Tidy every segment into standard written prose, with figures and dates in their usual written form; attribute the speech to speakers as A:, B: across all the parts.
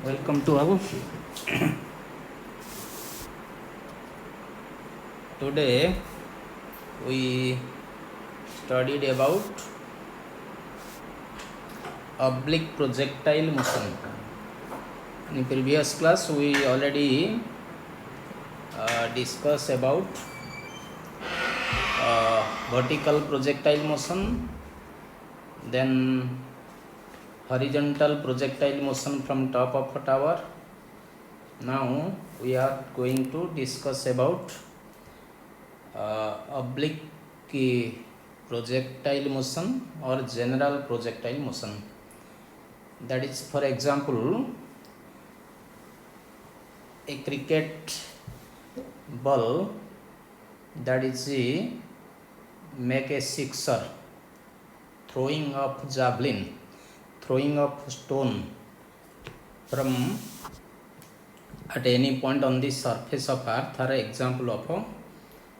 A: Welcome to our today we studied about oblique projectile motion. In previous class we already discussed about vertical projectile motion, then horizontal projectile motion from top of a tower. Now we are going to discuss about oblique projectile motion or general projectile motion. That is, for example, a cricket ball that is make a sixer, throwing of javelin, throwing of stone from at any point on the surface of earth are an example of a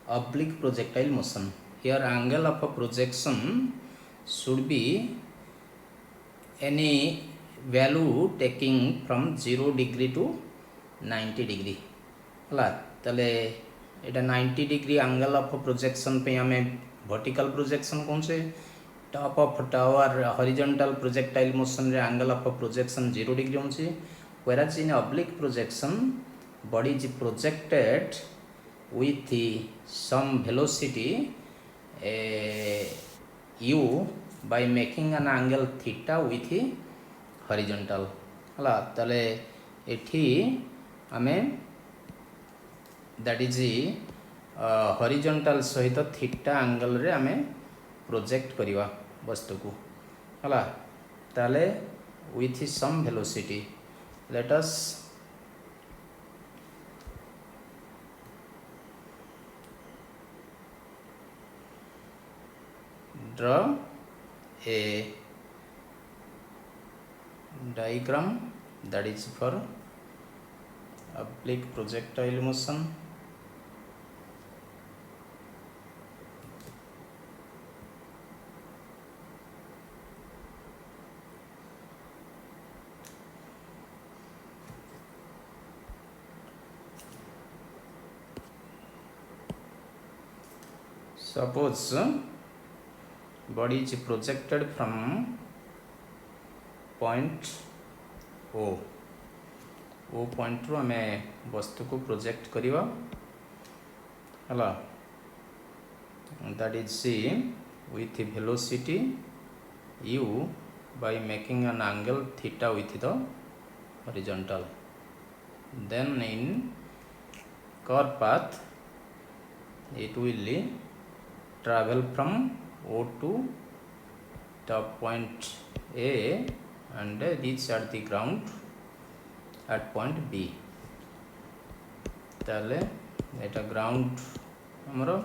A: oblique projectile motion. Here angle of a projection should be any value taking from 0 degree to 90 degree हला तले एटा 90 degree angle of projection पे हमें vertical projection कौन से top of tower horizontal projectile motion रे angle of projection 0 degree होन से whereas in oblique projection body is projected with some velocity u by making an angle theta with horizontal हला तले एठी हमें that is horizontal सहित theta angle रे हमें प्रोजेक्ट करिवा वस्तु को हला ताले with some velocity. Let us draw a diagram that is for oblique projectile motion. Suppose body is projected from point O. O point रू हमें वस्तु को प्रोजेक्ट करिवा हला that is with velocity u by making an angle theta with the horizontal. Then in curve path it will travel from O to top point A and reach at the ground at point B. ताले एटा ground हमरो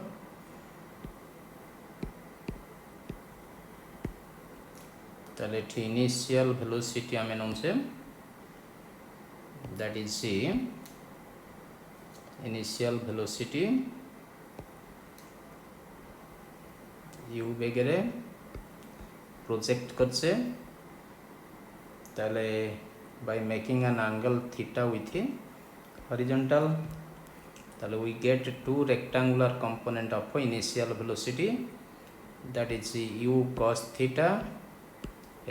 A: ताले ठी initial velocity हमें नोम से that is initial velocity u वगैरह project करছে ताले by making an angle theta with horizontal ताले we get two rectangular component of initial velocity that is u cos theta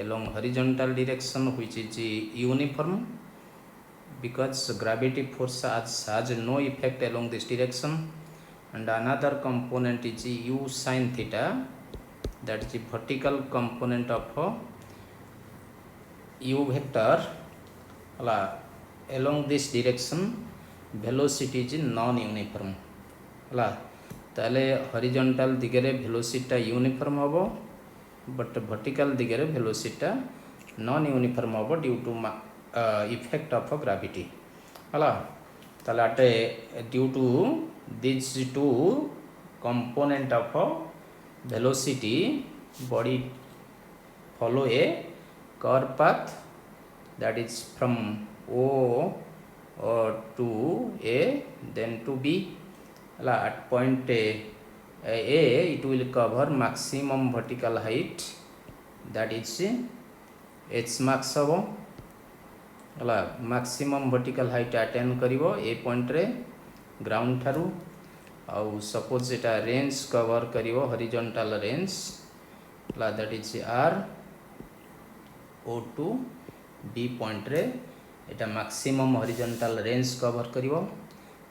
A: along horizontal direction which is uniform because gravity force has no effect along this direction, and another component is u sin theta that is the vertical component of u vector along this direction velocity is non uniform हला ताले horizontal दिगरे velocity uniform होबो but vertical दिगरे velocity non uniform होबो due to effect of gravity हला ताले आटे due to these two component of velocity body follow a curve path that is from O to A then to B. At point A it will cover maximum vertical height that is h max हला maximum vertical height attain करिवो A point रे ground ठारू आउ suppose एटा range cover करिवो horizontal range हला that is R O to B point रे एटा मैक्सिमम हॉरिजॉन्टल रेंज कवर करिवो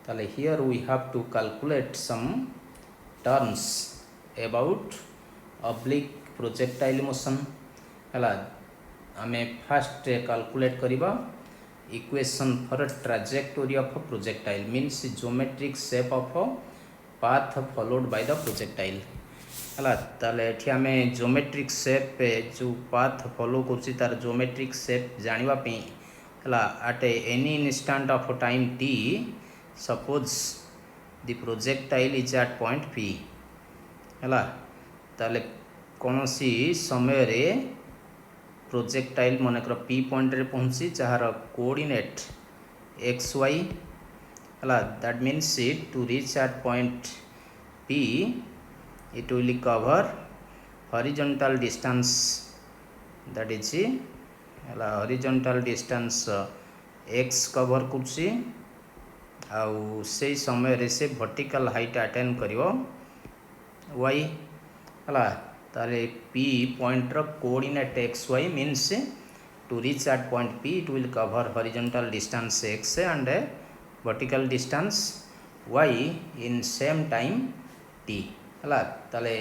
A: ताले here we have to calculate some terms about oblique projectile motion हला आमे फर्स्ट कैलकुलेट करिबा equation for trajectory of projectile means geometric shape of path followed by the projectile हला ताले एठी आमे geometric shape जो पाथ फॉलो करछि तार ज्योमेट्रिक शेप जानिबा पे हला at any instant of time t suppose the projectile is at point p हला ताले कोनोसी समय रे प्रोजेक्टाइल मनकर p पॉइंट रे पहुंची जहार कोऑर्डिनेट xy हला that means to reach at point p it will cover horizontal distance that is हला horizontal distance x कवर कुछि आउ से समय रे से वर्टिकल हाइट अटेन करिवो y हला ताले p पॉइंट रो coordinate xy means to reach at point p it will cover horizontal distance x and vertical distance y in same time t हला ताले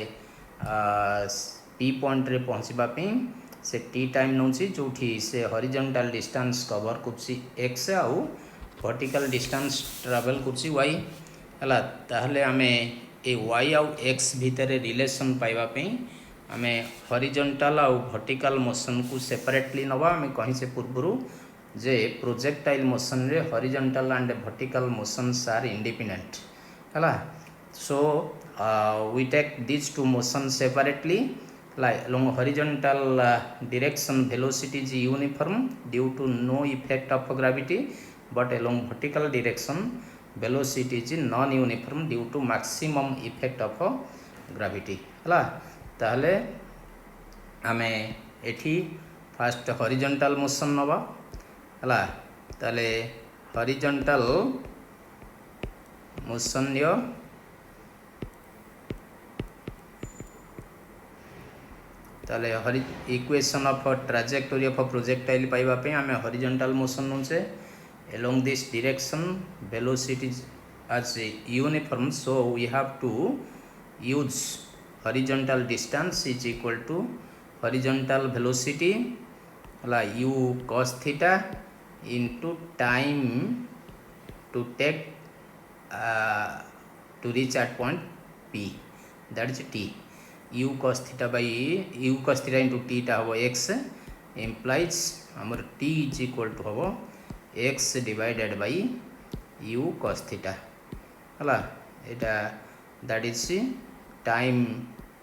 A: p पॉइंट रे पहुंचबा पे से t टाइम नउची जोठी से हॉरिजॉन्टल डिस्टेंस कवर कुछि x आउ vertical distance travel कुछि y हला ताहले हमें ए y आउ x भीतर रिलेशन पाइबा पे हमें हॉरिजॉन्टल आउ वर्टिकल मोशन को सेपरेटली नवा हमें कहीं से पूर्वरु जे प्रोजेक्टाइल मोशन रे horizontal and vertical motions are independent हला so we take these two motions separately like along horizontal direction velocity is uniform due to no effect of gravity but along vertical direction velocity is non uniform due to maximum effect of gravity हला ताहले आमे एठी first horizontal motion नबा हला ताले horizontal motion यो ताले equation of trajectory of projectile पाइबा पे हमें हॉरिजॉन्टल मोशन नउचे along this direction velocity as uniform so we have to use horizontal distance is equal to horizontal velocity हला u cos theta into time to take to reach at point p that is t u cos theta by u cos theta into t टा हो x implies हमर t is equal to हो x divided by u cos theta हला एटा that is time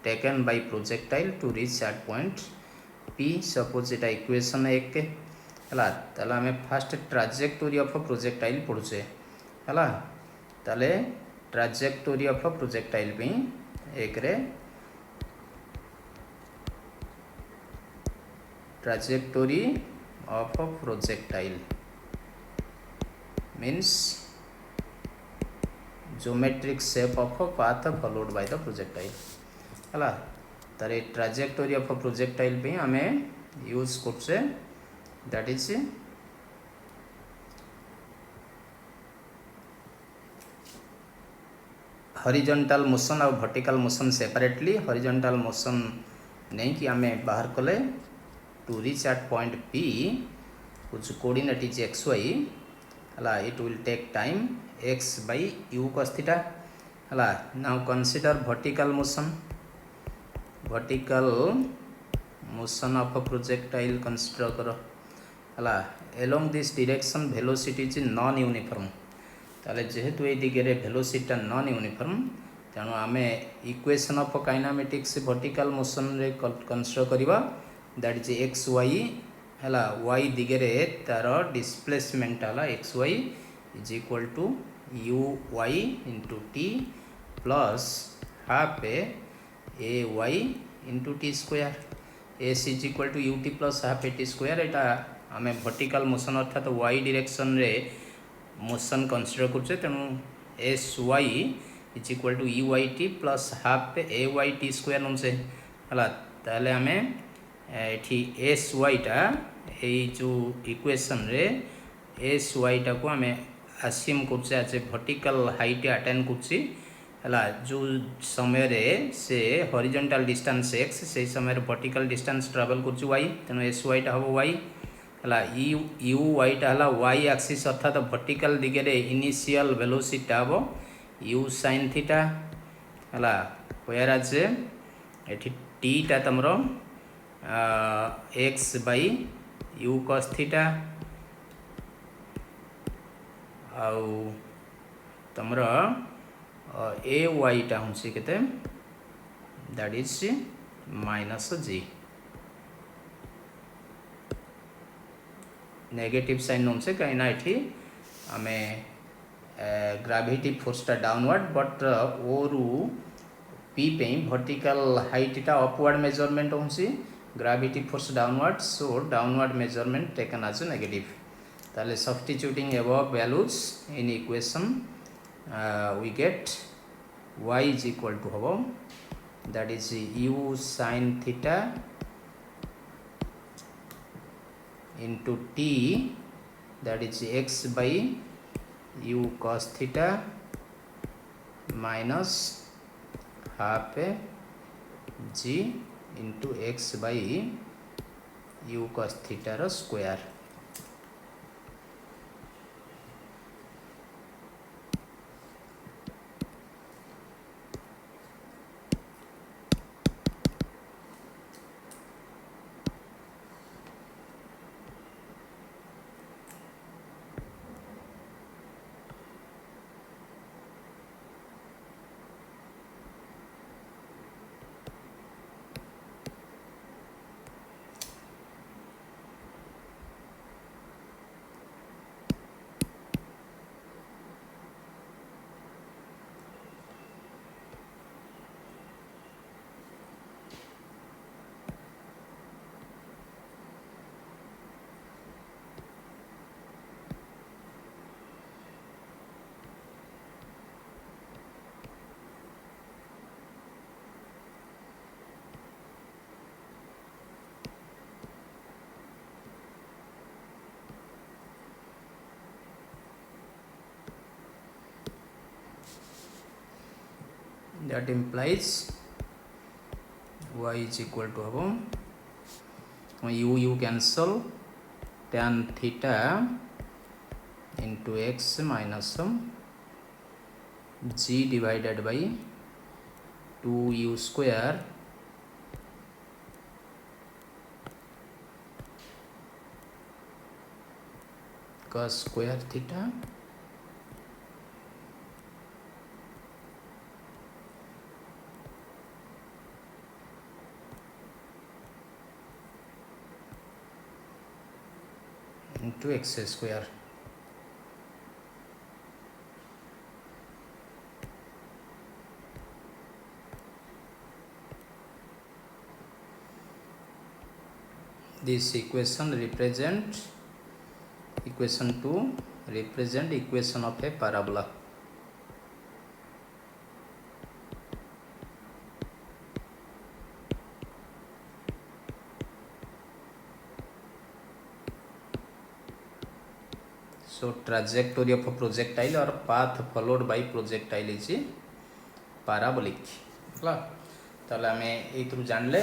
A: taken by projectile to reach at point p suppose Etah equation 1 के हला तला हमें first ट्रैजेक्टोरी of projectile पढुछे हला ताले ट्रैजेक्टोरी ऑफ प्रोजेक्टाइल पे एक रे trajectory of a projectile means geometric shape of a path followed by the projectile हला तारे trajectory of a projectile पे हमें यूज करछे that is horizontal motion और vertical motion separately horizontal motion नहीं कि हमें बाहर कले to reach at point p which coordinate is xy hala it will take time x by u cos theta hala now consider vertical motion of a projectile consider karo hala along this direction velocity is non uniform ताले जेहेतु ए दिगरे velocity non uniform तेणु आमे equation of kinematics vertical motion रे consider करबा that is x y हला y दिगरे तार डिस्प्लेसमेंट हला x y is equal to u y into t plus half a y into t square s is equal to u t plus half a t square एटा आम vertical motion अर्थात y direction रे motion consider करछे तेणु s Y is equal to u y t plus half a y t square नौचे है ताहले आम एठी एस वाईटा जो इक्वेशन रे एस वाईटा को आम आस्यूम करछे आज वर्टिकल हाइट अटेन करछि है जो समय रे से हॉरिजॉन्टल डिस्टेंस एक्स से समय वर्टिकल डिस्टेंस ट्रैवल करछि वाई तेणु एस वाईटा हम वाई है यू वाईटा है वाई एक्सिस अर्थात वर्टिकल दिगरे इनिशियल वेलोसिटी हम यू साइन थीटा है व्हेयर आज एठी टीटा तुमर x by u cos theta आउ तुमर ए वाईटा हूँ के that is minus g negative sign नौचे कहीं आम ग्राविटी फोर्सटा डाउनवर्ड बट ओ रु पी पे वर्टिकल हाइटा अपवर्ड मेजरमेंट होची gravity force downward so downward measurement taken as negative ताले substituting above values in equation we get y is equal to how that is u sin theta into t that is x by u cos theta minus half g into x by u cos theta रो square that implies y is equal to अब u cancel tan theta into x minus g divided by 2u square cos square theta into x square this equation represent equation 2 represent equation of a parabola so trajectory of a projectile or path followed by projectile is parabolic है ताले आम ये जानले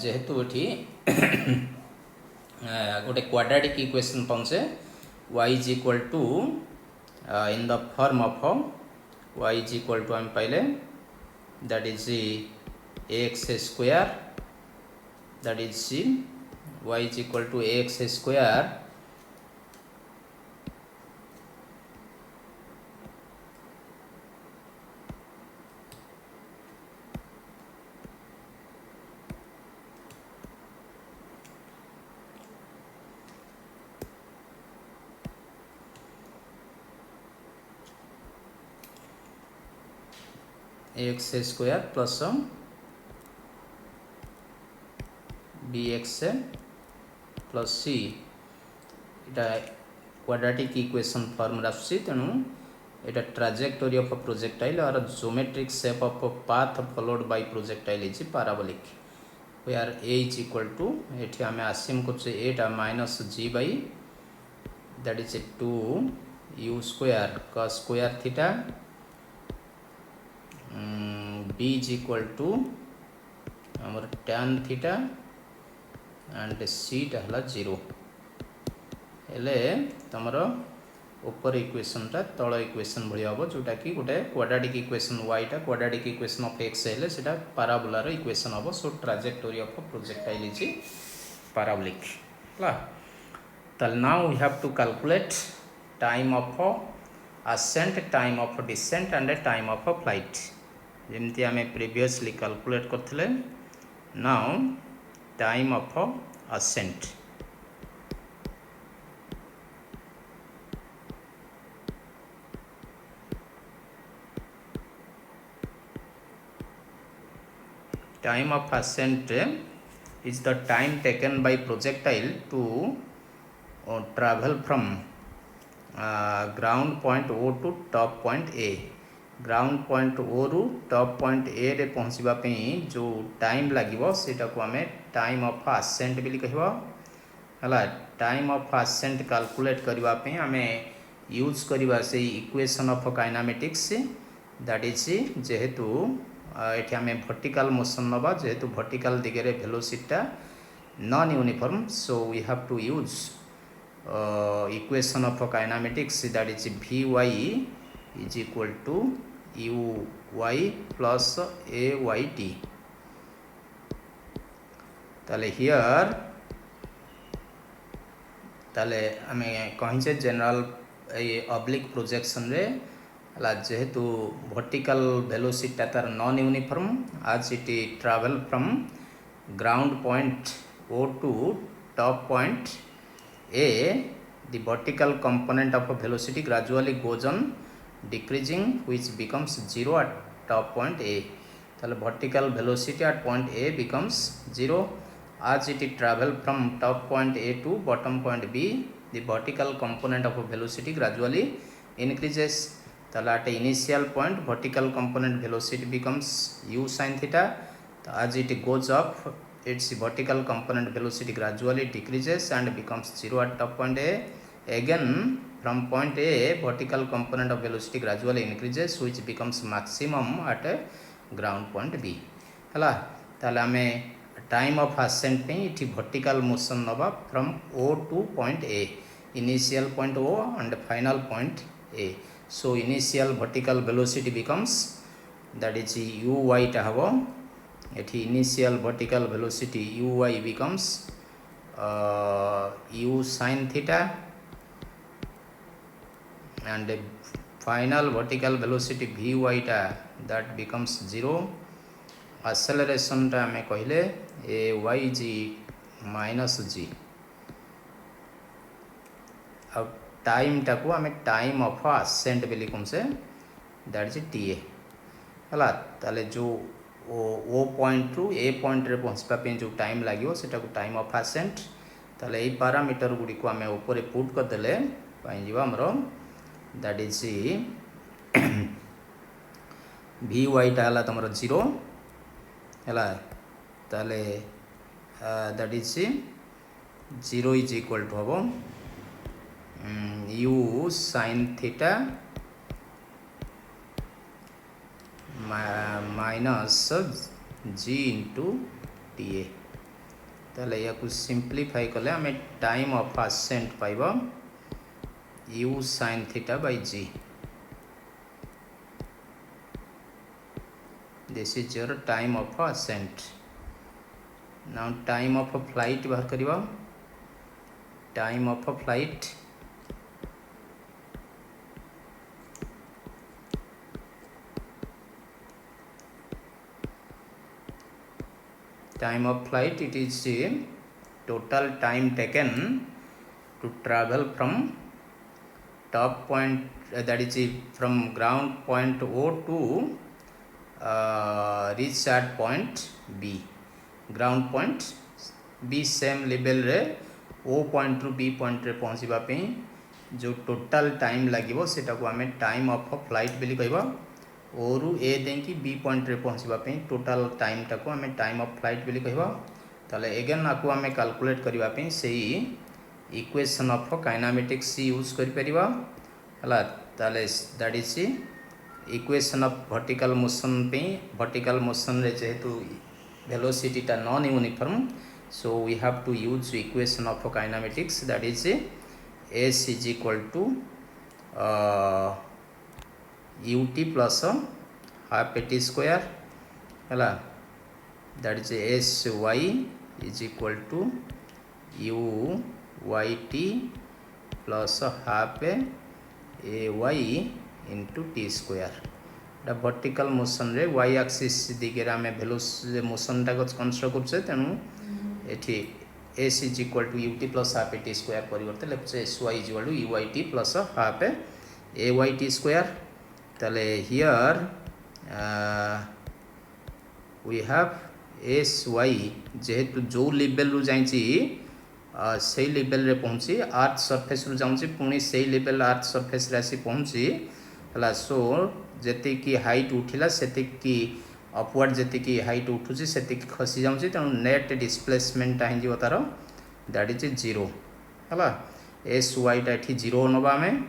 A: जेहेतु ये गोटे quadratic equation पाचे y is equal to in the form of y is equal to आम पाइले that is ax square that is y is equal to ax square x square plus bx plus c quadratic equation form आसुची तेणु एटा trajectory of projectile और geometric shape of path followed bye projectile is parabolic where a is equal to एठी आमे assume करछे एटा minus g by that is 2 u square cos square theta b is equal to हमर tan theta and c टा हला 0 हेले तमरो ऊपर equation टा तळ इक्वेशन भली हबो जोटा कि गोटे क्वाड्रेटिक इक्वेशन y टा क्वाड्रेटिक इक्वेशन ऑफ x हेले सेटा पैराबोला रो इक्वेशन हबो so trajectory of projectile is parabolic ला तल now we have to calculate time of ascent time of descent and time of flight जेमति आमे प्रीवियसली कैलकुलेट करथिले now time of ascent time of ascent is the time taken by projectile to travel from ground point O to top point A. Ground point O रु top point A रे पहुँचवा जो time लगे सेटा को आमे time of ascent बिली कहबो हला टाइम ऑफ ascent कैलकुलेट करबा पे आमे यूज करबा से equation of kinematics that is जेहेतु एठी आमे वर्टिकल मोशन नबा जेहेतु वर्टिकल दिगरे velocity non uniform so we have to use equation of kinematics that is vy is equal to uy plus ayt ताले हियर ताले आमे कहि जे जनरल ऑब्लिक प्रोजेक्शन रे हला जेहेतु वर्टिकल वेलोसिटी तार नॉन यूनिफॉर्म आज it travel from ground point O to top point A the vertical component of velocity gradually goes on decreasing which becomes 0 at top point A ताले vertical velocity at point A becomes 0 as it travel from top point A to bottom point B the vertical component of velocity gradually increases ताले at initial point vertical component velocity becomes u sin theta as it goes up its vertical component velocity gradually decreases and becomes 0 at top point A. Again from point A vertical component of velocity gradually increases which becomes maximum at ground point B. हला ताले आमे time of ascent पे इठी vertical motion नबा from O to point A initial point O and final point A. So initial vertical velocity becomes that is uy टा हबो एठी initial vertical velocity uy becomes u sin theta and final vertical velocity vy टा that becomes 0 acceleration टा हमें कहले ayg minus g अब time टा को हमें टाइम ऑफ ascent बिली कौन से दैट इज ta हला ताले जो ओ पॉइंट रु ए पॉइंट रे पहुँचवा पे जो टाइम लगे सेटा को टाइम ऑफ ascent ताले ए पैरामीटर गुडी को हमें ऊपर पुट कर देले पाई जीवा हमरो दैट इज vy टा हला तमरो 0 हला ताले that is 0 is equal to हबो u sin theta minus g into ta ताले या कुछ सिंप्लीफाई कले हमें टाइम ऑफ ascent पाइबा u sin theta by g this is your time of ascent. Now time of flight बाहर करिबा time of flight it is total time taken to travel from top point that is from ground point O to reach at point B ground point B same level रे ओ point रु B point रे पहुँचवा जो total time लगे सेटा को आम time of flight बोली कहबा ओ रु ए देकी बी पॉइंट रे पहुँचवा टोटाल टाइम टाको आम टाइम ऑफ फ्लाइट बोली कहबा। ताले एगेन आपको आम कैलकुलेट करने से इक्वेशन ऑफ काइनेमेटिक्स यूज कर परिबा हला। ताले that is equation of vertical motion पे वर्टिकल मोशन रे जेहेतु वेलोसिटी टा non uniform so we have to use equation of kinematics that is s is equal to ut plus half at square hela, that is sy is equal to uyt plus half ay into t square। Vertical motion रे y axis दिगे आम भेलोस motion टा consider करछे तेणु एठी s is equal to ut plus half a t square परिवर्ते left sy is equal to uyt plus half a ayt square। ताले here we have sy जेहेतु जो लेवल रु जाइछि से लेवल रे पहुँची अर्थ सरफेस रु जाउछि पुणी से लेवल अर्थ सरफेस रे आसी पहुँची हला। सो जेति की हाइट उठिला सेति की अपवर्ड जेति की हाइट उठुची सेति की खसी जाउची तेणु नेट डिस्प्लेसमेंट टा हिंजी तार दैट इज 0 हला। एस वाई टा एठी 0 नबा हमें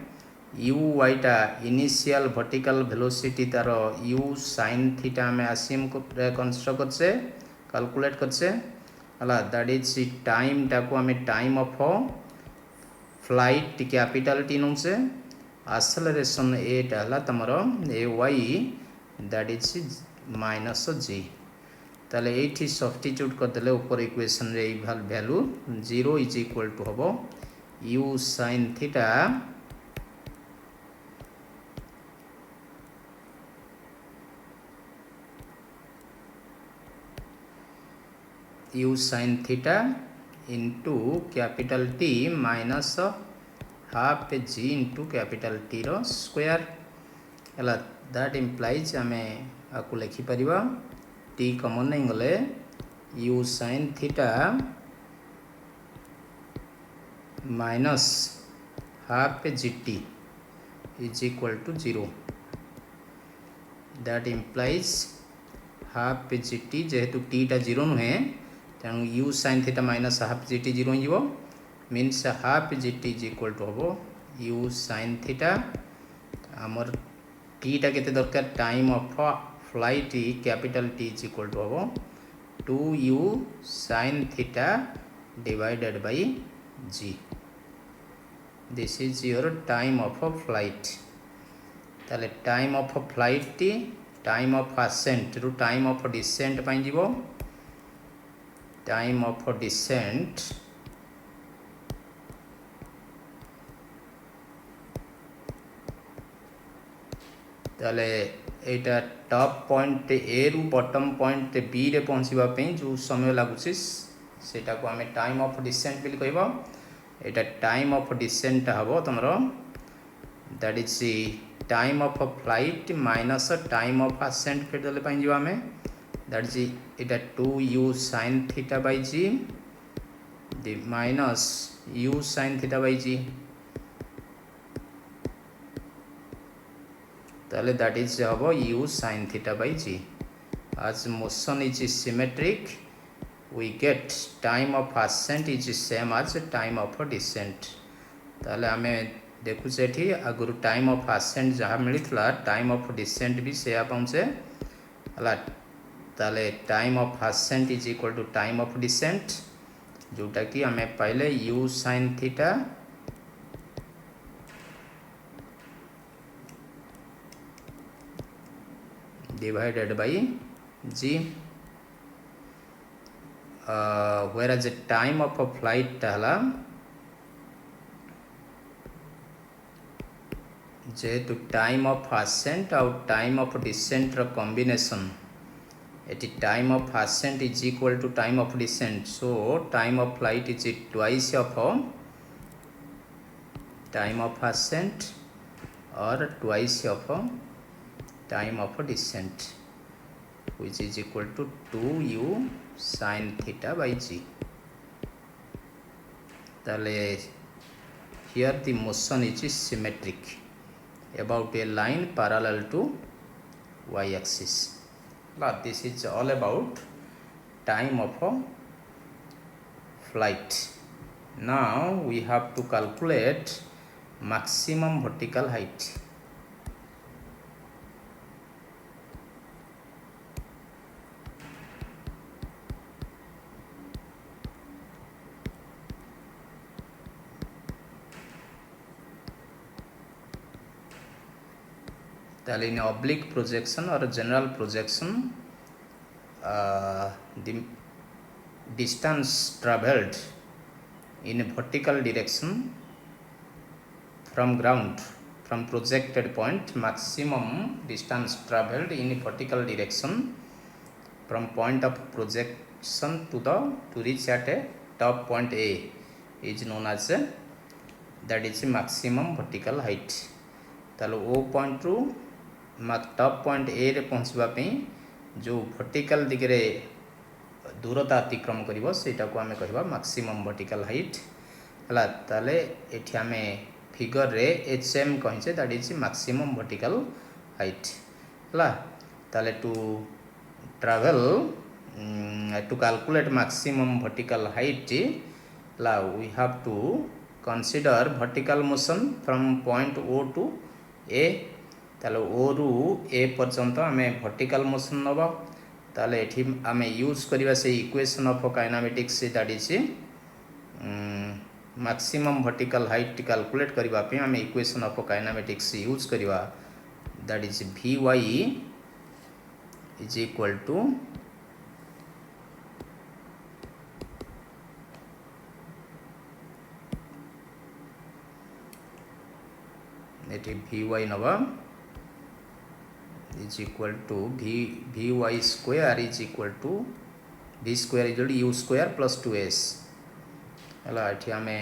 A: यू वाई टा इनिशियल वर्टिकल वेलोसिटी तार यू साइन थीटा में असीम को कंसिडर करछे कैलकुलेट करछे हला। दैट इज टाइम टा को हमें time of flight capital T नउसे एक्सेलरेशन ए टा हला तमरो a y that is minus g. ताले एठी सब्स्टिट्यूट करदेले ऊपर इक्वेशन रे वैल्यू 0 इज इक्वल टू हबो u sine theta u sine theta into capital T minus half g into capital T रो स्क्वायर हला। दैट इम्प्लाइज आमे आपको लिखिपर टी कमन नहीं गले u sine theta minus half g T is equal to 0। That implies half g T जेहेतु T टा 0 नुहे तेणु u sine theta minus half g T 0 हो means half g T is equal to हम u sine theta आमर T टा केते दरकार time of flight capital T is equal to हम 2u sine theta divided by g। This is your time of flight. ताले time of flight T time of ascent रु time of decent पाई जीवो time of decent ताले एटा top point ए रु bottom point B रे पहुँचवाई जो समय लगुच सेटा को आम टाइम ऑफ डिसेंट बोली कहबा। एटा टाइम ऑफ डिसेंट हम तुम that is time of flight minus time of ascent फिर देले पाई जो आम दैट इज एटा 2u sine theta by g minus u sine theta by g. ताले दैट इज हम u sine theta by g. as motion is symmetric we get time of ascent is same as time of descent। ताले आमे देखु सेठी अगुरु time of ascent जहाँ मिलता time of descent भी से पहुँचे हला। ताले time of ascent is equal to time of descent जोटा कि आमे पहले u sin theta divided by g whereas the time of a flight हला जेहेतु टाइम ऑफ ascent और टाइम ऑफ descent रो कॉम्बिनेशन एटी time of ascent is equal to time of descent so time of flight is twice of time of ascent और twice of time of descent which is equal to 2u sin theta by g। ताले here the motion is symmetric about a line parallel to y axis. This is all about time of a flight. Now we have to calculate maximum vertical height. In oblique projection or general projection, the distance travelled in a vertical direction from ground, from projected point, maximum distance travelled in a vertical direction from point of projection to reach at a top point A is known as that is maximum vertical height. तालो O point रु top point A रे पहुँचवाई जो vertical दिगरे दूरता अतिक्रम करिवो सेटा को आमे कहबा maximum vertical height हला ताले एठी आमे फिगर रे एचएम कहिसे that is maximum vertical height हला ताले to travel to calculate maximum vertical height ला we have to consider vertical motion from point O to A ताले ओ रु ए पर्यंत आमे वर्टिकल मोशन नबा ताले एठी आमे यूज करिवा से equation of kinematics that is maximum vertical height calculate करिवा पे आमे इक्वेशन ऑफ काइनेमेटिक्स यूज करिवा that is Vy is equal to Vy नवा is equal to Vy square is equal to V square is equal to U square plus 2s हला एठी आमे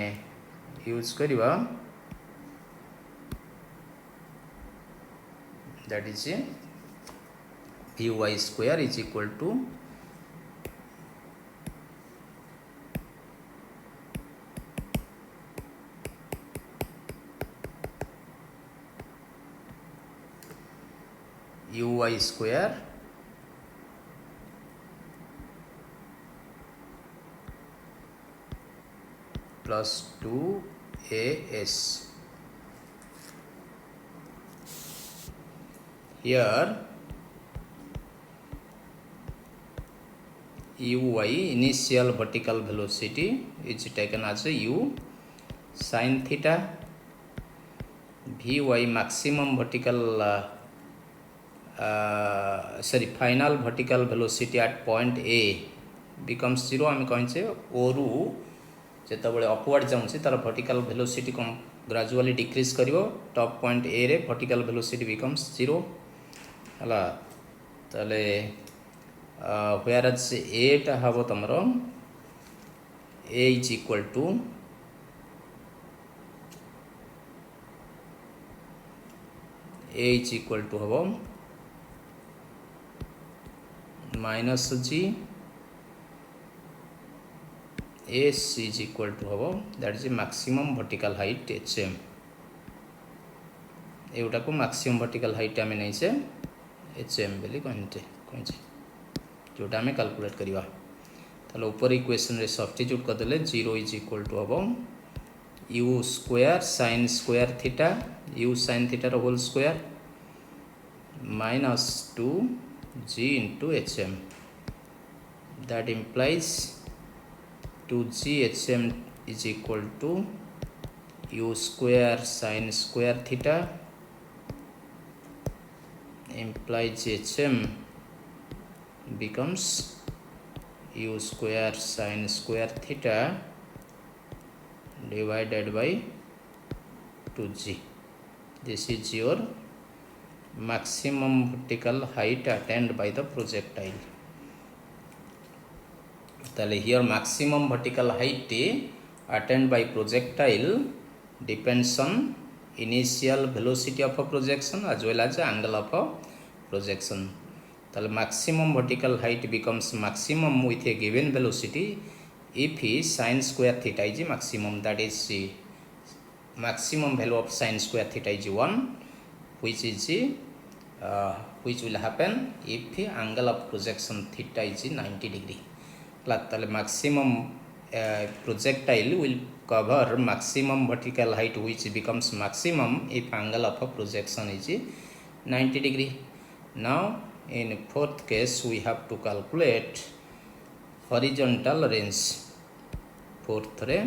A: use करिवा that is Vy square is equal to Uy square plus 2as. Here Uy initial vertical velocity is taken as a u sin theta. Vy maximum vertical final vertical velocity at point A becomes 0. आम कहे ओ रु जिते upward जाऊँगी तार vertical velocity gradually decrease करिवो top point A रे vertical velocity becomes 0 हला ताले whereas A टा हबो तमरो A is equal to हबो minus g s is equal to हबो that is maximum vertical height hm एउटा को maximum vertical height आमे नै से hm बेली कहते जोटा आमे कैलकुलेट करिवा ताले ऊपर इक्वेशन रे सब्स्टिट्यूट कर देले 0 is equal to हबो u square sin square theta u sin theta रो whole square minus 2 g into hm that implies 2g hm is equal to u square sin square theta implies hm becomes u square sin square theta divided by 2g. This is your maximum vertical height attained by the projectile. ताले here maximum vertical height attained by projectile depends on initial velocity of a projection as well as angle of a projection. ताले maximum vertical height becomes maximum with a given velocity if sin square theta is maximum, that is maximum value of sin square theta is 1, which will happen if angle of projection theta is 90 degree. Tale maximum projectile will cover maximum vertical height, which becomes maximum if angle of projection is 90 degree. Now in fourth case we have to calculate horizontal range. Fourth रे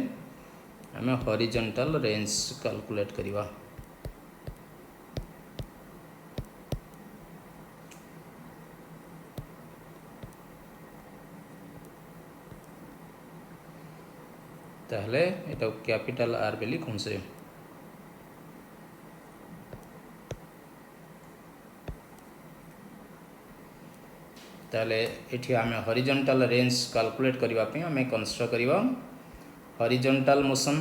A: आमे horizontal range calculate करिवा. ताहले एटा capital R बेली खुंसरे. ताले एठी आमे horizontal range calculate करबा पे आमे consider करबा हॉरिजॉन्टल मोशन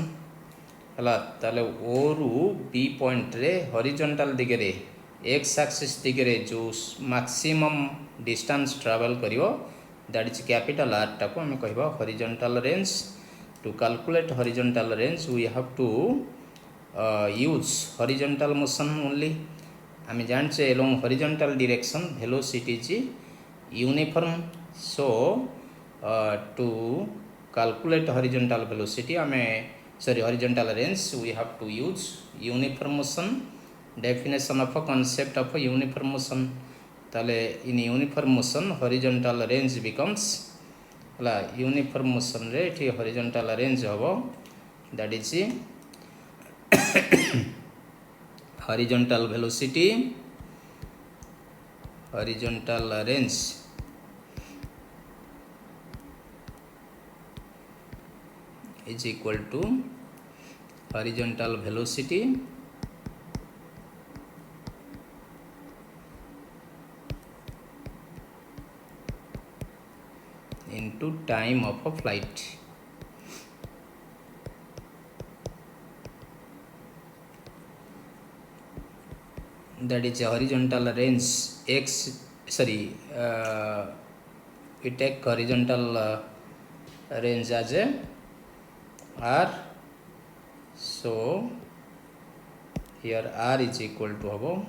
A: हला. ताले ओ रु बी पॉइंट रे हॉरिजॉन्टल दिगे रे एक्स एक्सिस दिगे रे जो मैक्सिमम डिस्टेंस ट्रैवल करिवो दैट इज कैपिटल आर टाको आमे कहबा horizontal range. To calculate horizontal range we have to use horizontal motion only. आमे जानचे along horizontal direction velocity is uniform. So to calculate horizontal velocity horizontal range we have to use uniform motion. Definition of a concept of a uniform motion. Tale in uniform motion horizontal range becomes uniform motion rate horizontal range hobo, that is horizontal velocity horizontal range is equal to horizontal velocity into time of a flight. That is a horizontal range we take horizontal range as a r. So here r is equal to above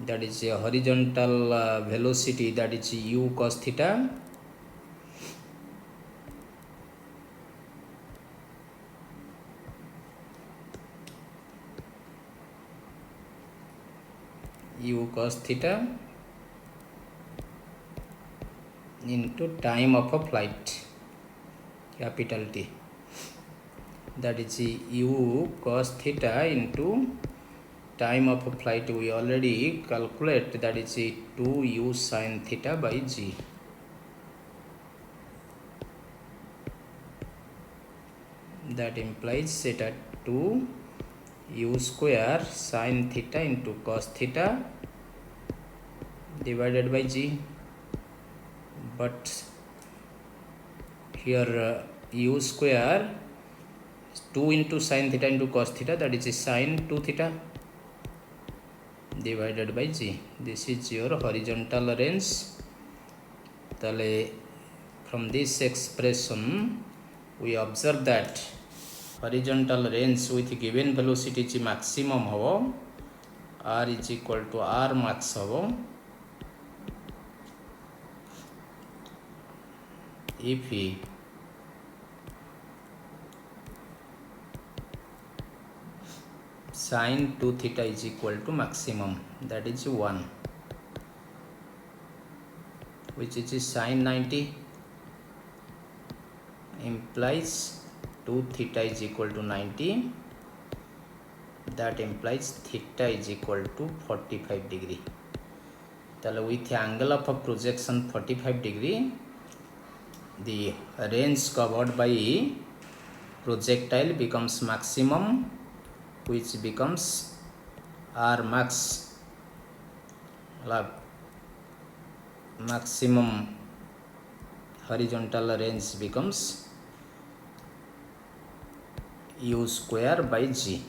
A: that is a horizontal velocity, that is u cos theta u cos theta into time of a flight, capital T, that is u cos theta into time of a flight. We already calculate, that is 2u sin theta by g. That implies that 2u square sin theta into cos theta divided by g. But here u square 2 into sin theta into cos theta, that is sin 2 theta divided by g. This is your horizontal range. Tale from this expression we observe that horizontal range with given velocity is maximum hobo, r is equal to r max hobo if sin 2 theta is equal to maximum, that is 1, which is sin 90, implies 2 theta is equal to 90, that implies theta is equal to 45 degree. Tale with angle of projection 45 degree, the range covered by projectile becomes maximum, which becomes r max. Maximum horizontal range becomes u square by g.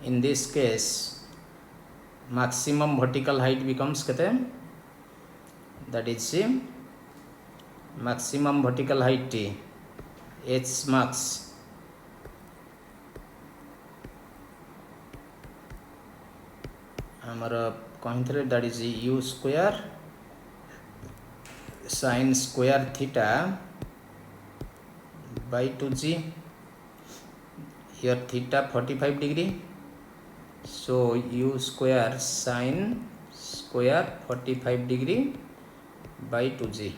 A: in this case maximum vertical height becomes kete, that is maximum vertical height t h max ଆମର କହିଥିଲେ that is u square sin square theta by 2g. Here theta 45 degree, so u square sin square 45 degree by 2g.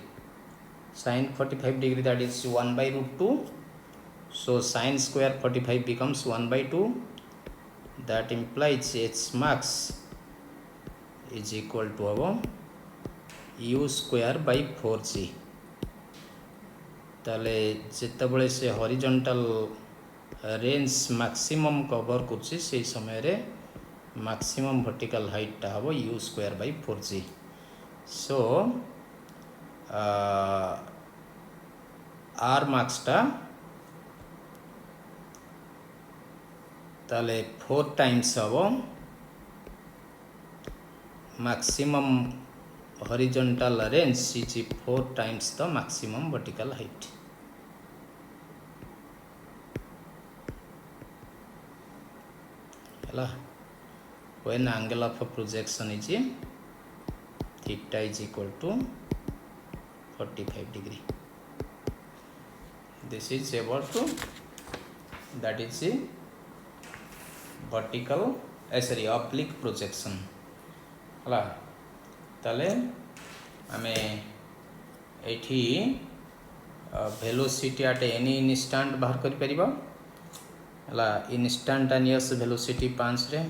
A: Sin 45 degree, that is 1 by root 2, so sin square 45 becomes 1 by 2. That implies h max is equal to u square by 4g. ताले जितेबले से horizontal range maximum cover करछि से समय रे maximum vertical height टा हबो u square by 4g. So r max टा ताले 4 टाइम्स हबो maximum horizontal range is 4 times the maximum vertical height. When angle of projection is theta is equal to 45 degree. This is about to, that is vertical oblique projection. ताले आमे एठी velocity at any instant बाहर कर परिबा. Instantaneous velocity 5 रे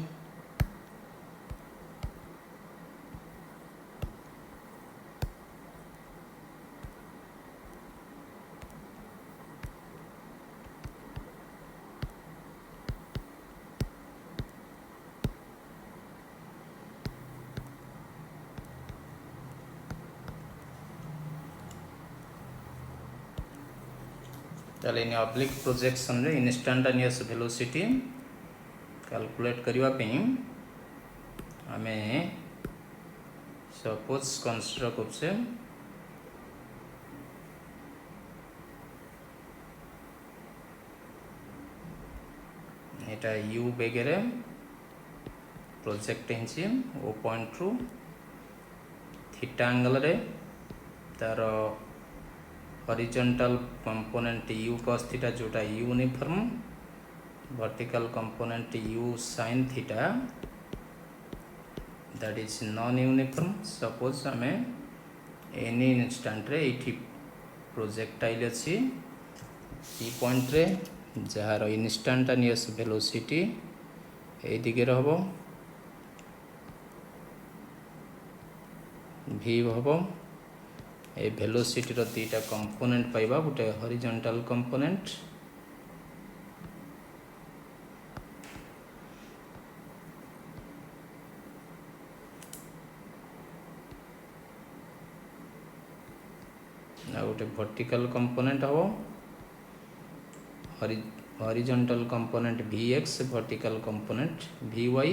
A: ताले in oblique projection रे instantaneous velocity calculate करबा पे आमे सपोज कंसीडर करछे एटा u बेगरे प्रोजेक्ट हिंची ओ पॉइंट रु थीटा एंगल रे तार horizontal component u cos theta जोटा uniform, vertical component u sin theta that is non uniform. Suppose हमें एनी इंस्टेंट रे एठी प्रोजेक्टाइल अछि ई पॉइंट रे जहार इंस्टेंटेनियस वेलोसिटी ए दिगे रहबो v रहबो. ए वेलोसिटी रो तीटा कंपोनेंट पाइबा, गोटे हॉरिजॉन्टल कंपोनेंट ना गोटे वर्टिकल कंपोनेंट हबो. Horizontal component vx, vertical component vy.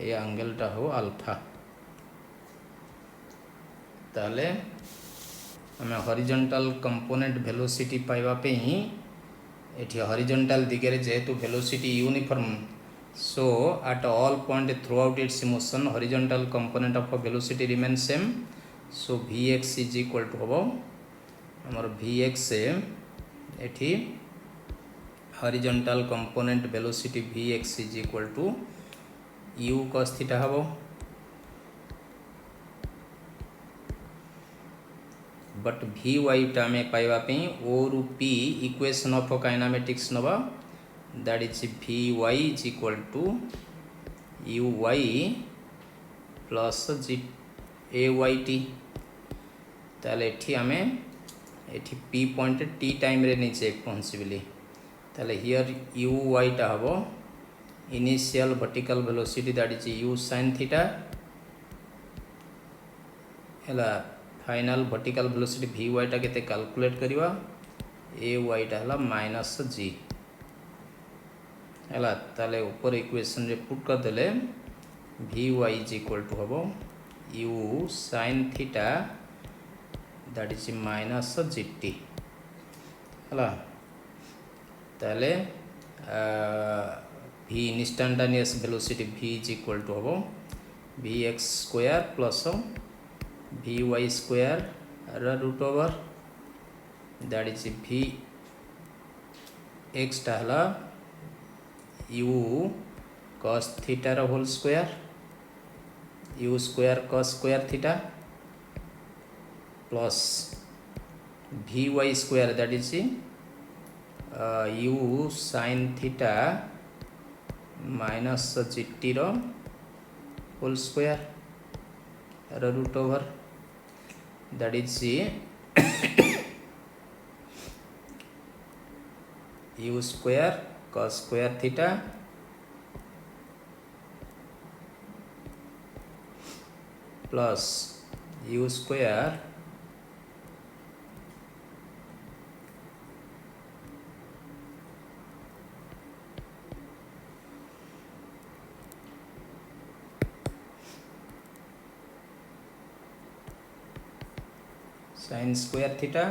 A: A angle टा हो अल्फा. ताले हमें हॉरिजॉन्टल कंपोनेंट वेलोसिटी पाइबा पे ही एठी हॉरिजॉन्टल दिगरे जेहेतु velocity uniform, so at all point throughout its motion horizontal component of velocity remain same. So vx is equal to हबो हमर vx एठी horizontal component velocity vx is equal to u cos theta हबो. But vy टा में पाइबा पे o रु p equation of kinematics नबा, that is vy is equal to uy plus ayt. ताले एठी हमें एठी p पॉइंट t टाइम रे नीचे पहुंचबिली. ताले हियर uy टा हबो initial vertical velocity that is u sin theta हला. फाइनल वर्टिकल वेलोसिटी vy टा केते कैलकुलेट करिवा, ay टा हला -g. है ताले ऊपर इक्वेशन रे पुट कर देले vy इज इक्वल टू हम u sin theta that is minus gt है ताले v instantaneous velocity v is equal to हम vx square plus vy square root over that is v x टाला u cos theta रो whole square u square cos square theta plus vy square that is u sin theta minus gt रो whole square root over that is u square cos square theta plus u square sin square theta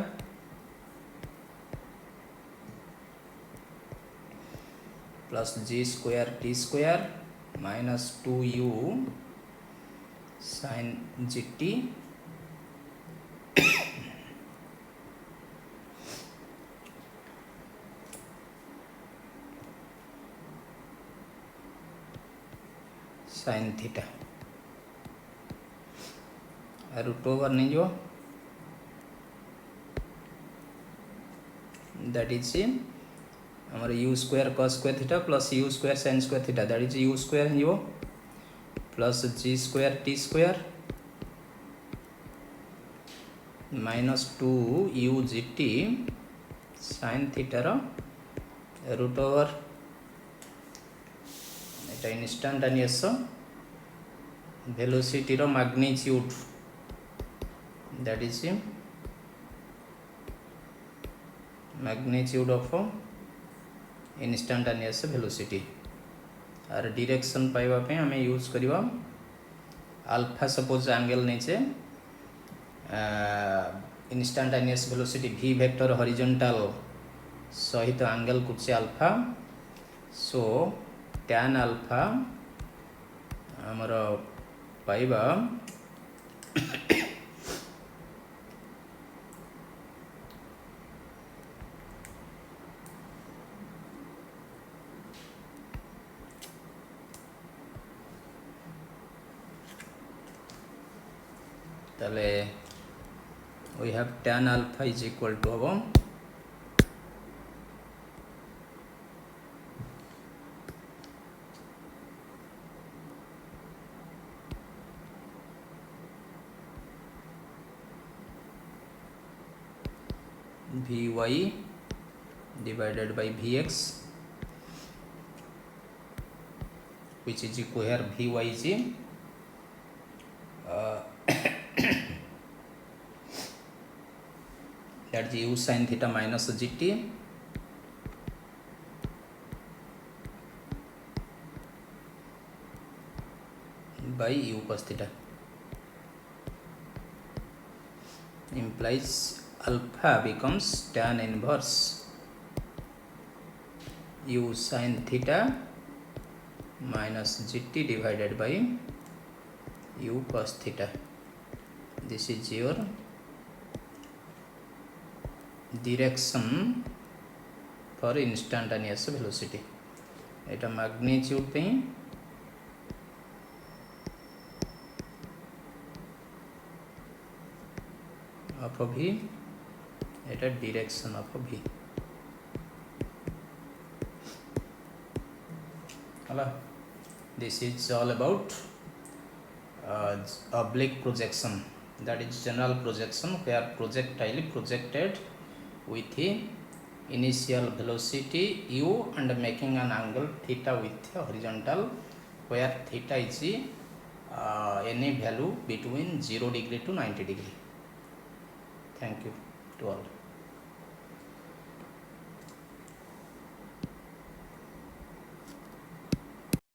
A: plus g square t square minus 2u sin gt sin theta root over नहीं जो that is हमारे u square cos square theta plus u square sin square theta that is u square जो plus g square t square minus 2u gt sin theta रो root over एटा instantaneous velocity रो magnitude that is magnitude of instantaneous velocity are direction पाइबा पे हमें use करिवा alpha suppose angle नीचे instantaneous velocity v vector horizontal सहित angle कुछ alpha so tan alpha हमर पाइबा ताले we have tan alpha is equal to हम vy divided by vx which is equal here vy is that is u sin theta minus gt by u cos theta implies alpha becomes tan inverse u sin theta minus gt divided by u cos theta. This is your direction for instantaneous velocity. Etah magnitude पे of v Etah direction of v हला this is all about oblique projection, that is general projection where projectile projected with the initial velocity u and making an angle theta with horizontal where theta is any value between 0 degree to 90 degree. Thank you to all.